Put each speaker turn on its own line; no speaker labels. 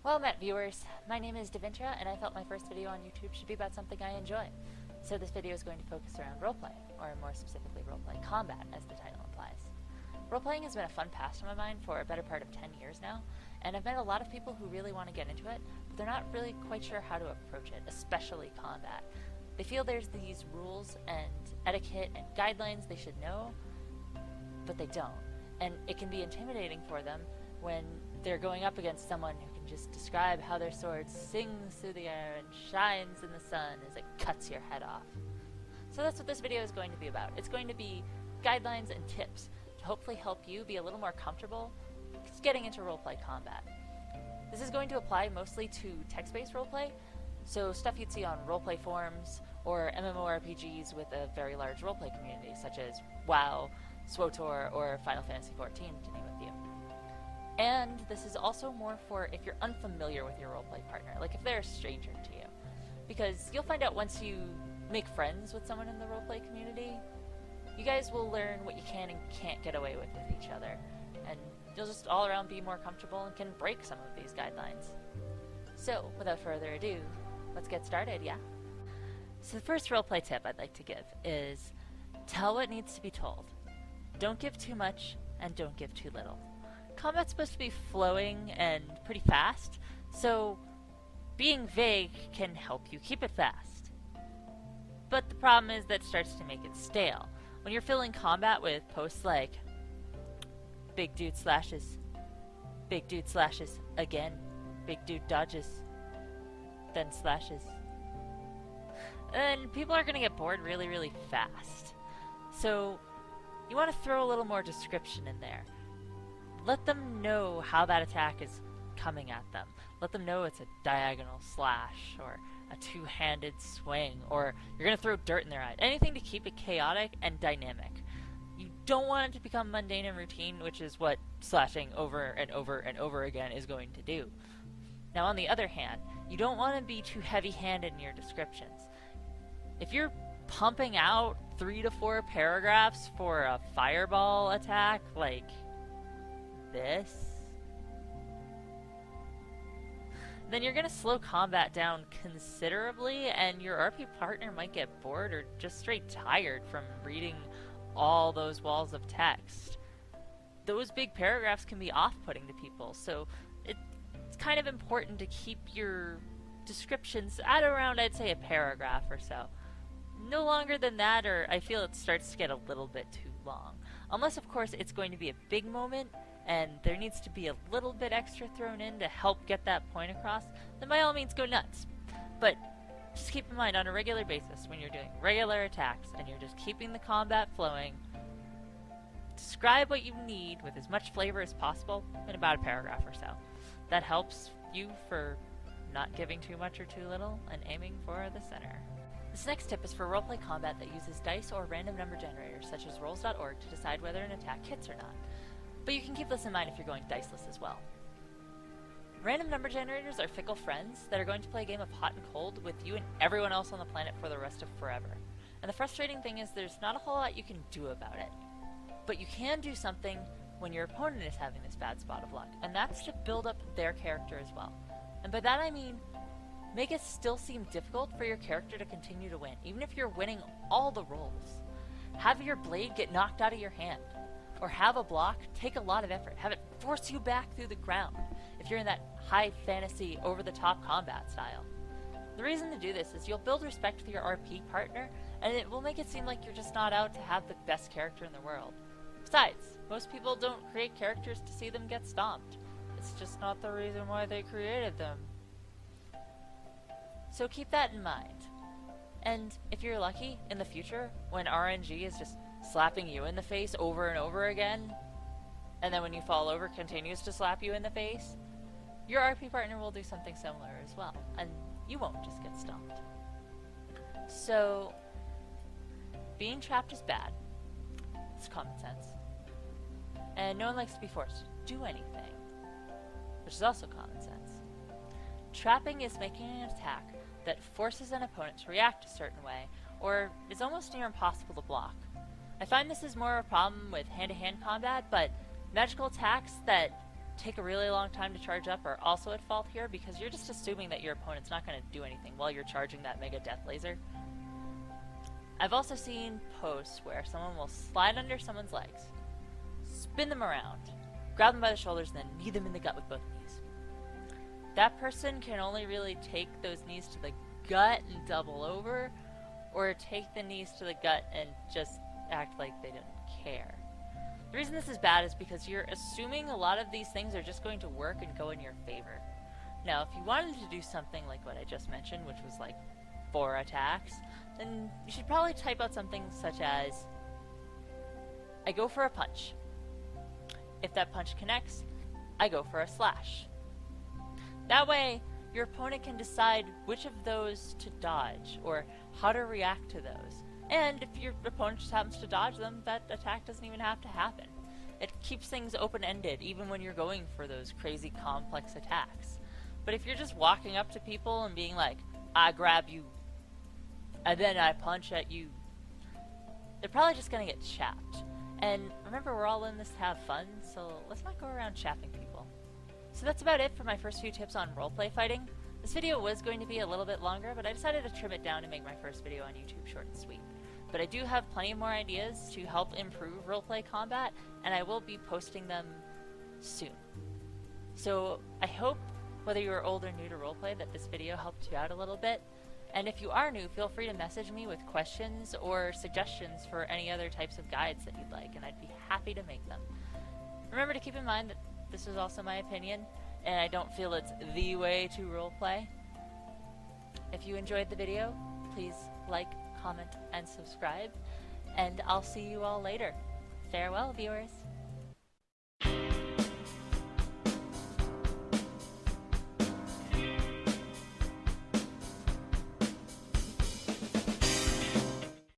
Well met, viewers. My name is Divintera, and I felt my first video on YouTube should be about something I enjoy. So this video is going to focus around roleplay, or more specifically roleplay combat, as the title implies. Roleplaying has been a fun pastime of mine for a better part of 10 years now, and I've met a lot of people who really want to get into it, but they're not really quite sure how to approach it, especially combat. They feel there's these rules and etiquette and guidelines they should know, but they don't. And it can be intimidating for them when they're going up against someone who can just describe how their sword sings through the air and shines in the sun as it cuts your head off. So that's what this video is going to be about. It's going to be guidelines and tips to hopefully help you be a little more comfortable getting into roleplay combat. This is going to apply mostly to text-based roleplay, so stuff you'd see on roleplay forums or MMORPGs with a very large roleplay community, such as WoW, SWTOR, or Final Fantasy XIV, to name a few. And this is also more for if you're unfamiliar with your roleplay partner, like if they're a stranger to you. Because you'll find out once you make friends with someone in the roleplay community, you guys will learn what you can and can't get away with each other. And you'll just all around be more comfortable and can break some of these guidelines. So, without further ado, let's get started, yeah? So the first roleplay tip I'd like to give is tell what needs to be told. Don't give too much, and don't give too little. Combat's supposed to be flowing and pretty fast, so being vague can help you keep it fast. But the problem is that it starts to make it stale. When you're filling combat with posts like, big dude slashes again, big dude dodges, then slashes, and people are going to get bored really, really fast. So you want to throw a little more description in there. Let them know how that attack is coming at them. Let them know it's a diagonal slash, or a two-handed swing, or you're going to throw dirt in their eye. Anything to keep it chaotic and dynamic. You don't want it to become mundane and routine, which is what slashing over and over and over again is going to do. Now, on the other hand, you don't want to be too heavy-handed in your descriptions. If you're pumping out 3 to 4 paragraphs for a fireball attack, like this, then you're going to slow combat down considerably, and your RP partner might get bored or just straight tired from reading all those walls of text. Those big paragraphs can be off-putting to people, so it's kind of important to keep your descriptions at around, I'd say, a paragraph or so. No longer than that, or I feel it starts to get a little bit too long. Unless, of course, it's going to be a big moment, and there needs to be a little bit extra thrown in to help get that point across, then by all means go nuts. But just keep in mind, on a regular basis, when you're doing regular attacks and you're just keeping the combat flowing, describe what you need with as much flavor as possible in about a paragraph or so. That helps you for not giving too much or too little and aiming for the center. This next tip is for roleplay combat that uses dice or random number generators such as rolls.org to decide whether an attack hits or not. But you can keep this in mind if you're going diceless as well. Random number generators are fickle friends that are going to play a game of hot and cold with you and everyone else on the planet for the rest of forever. And the frustrating thing is there's not a whole lot you can do about it. But you can do something when your opponent is having this bad spot of luck, and that's to build up their character as well. And by that I mean, make it still seem difficult for your character to continue to win, even if you're winning all the rolls. Have your blade get knocked out of your hand, or have a block take a lot of effort. Have it force you back through the ground, if you're in that high fantasy, over-the-top combat style. The reason to do this is you'll build respect for your RP partner, and it will make it seem like you're just not out to have the best character in the world. Besides, most people don't create characters to see them get stomped. It's just not the reason why they created them. So keep that in mind. And if you're lucky, in the future, when RNG is just slapping you in the face over and over again, and then when you fall over continues to slap you in the face, your RP partner will do something similar as well, and you won't just get stomped. So, being trapped is bad. It's common sense. And no one likes to be forced to do anything, which is also common sense. Trapping is making an attack that forces an opponent to react a certain way, or is almost near impossible to block. I find this is more of a problem with hand-to-hand combat, but magical attacks that take a really long time to charge up are also at fault here, because you're just assuming that your opponent's not going to do anything while you're charging that Mega Death Laser. I've also seen posts where someone will slide under someone's legs, spin them around, grab them by the shoulders, and then knee them in the gut with both knees. That person can only really take those knees to the gut and double over, or take the knees to the gut and just act like they didn't care. The reason this is bad is because you're assuming a lot of these things are just going to work and go in your favor. Now, if you wanted to do something like what I just mentioned, which was like 4 attacks, then you should probably type out something such as, I go for a punch. If that punch connects, I go for a slash. That way, your opponent can decide which of those to dodge, or how to react to those. And if your opponent just happens to dodge them, that attack doesn't even have to happen. It keeps things open-ended, even when you're going for those crazy complex attacks. But if you're just walking up to people and being like, I grab you, and then I punch at you, they're probably just gonna get chapped. And remember, we're all in this to have fun, so let's not go around chapping people. So that's about it for my first few tips on roleplay fighting. This video was going to be a little bit longer, but I decided to trim it down and make my first video on YouTube short and sweet. But I do have plenty more ideas to help improve roleplay combat, and I will be posting them soon. So I hope, whether you're old or new to roleplay, that this video helped you out a little bit. And if you are new, feel free to message me with questions or suggestions for any other types of guides that you'd like, and I'd be happy to make them. Remember to keep in mind that this is also my opinion, and I don't feel it's the way to roleplay. If you enjoyed the video, please like, comment, and subscribe, and I'll see you all later. Farewell, viewers.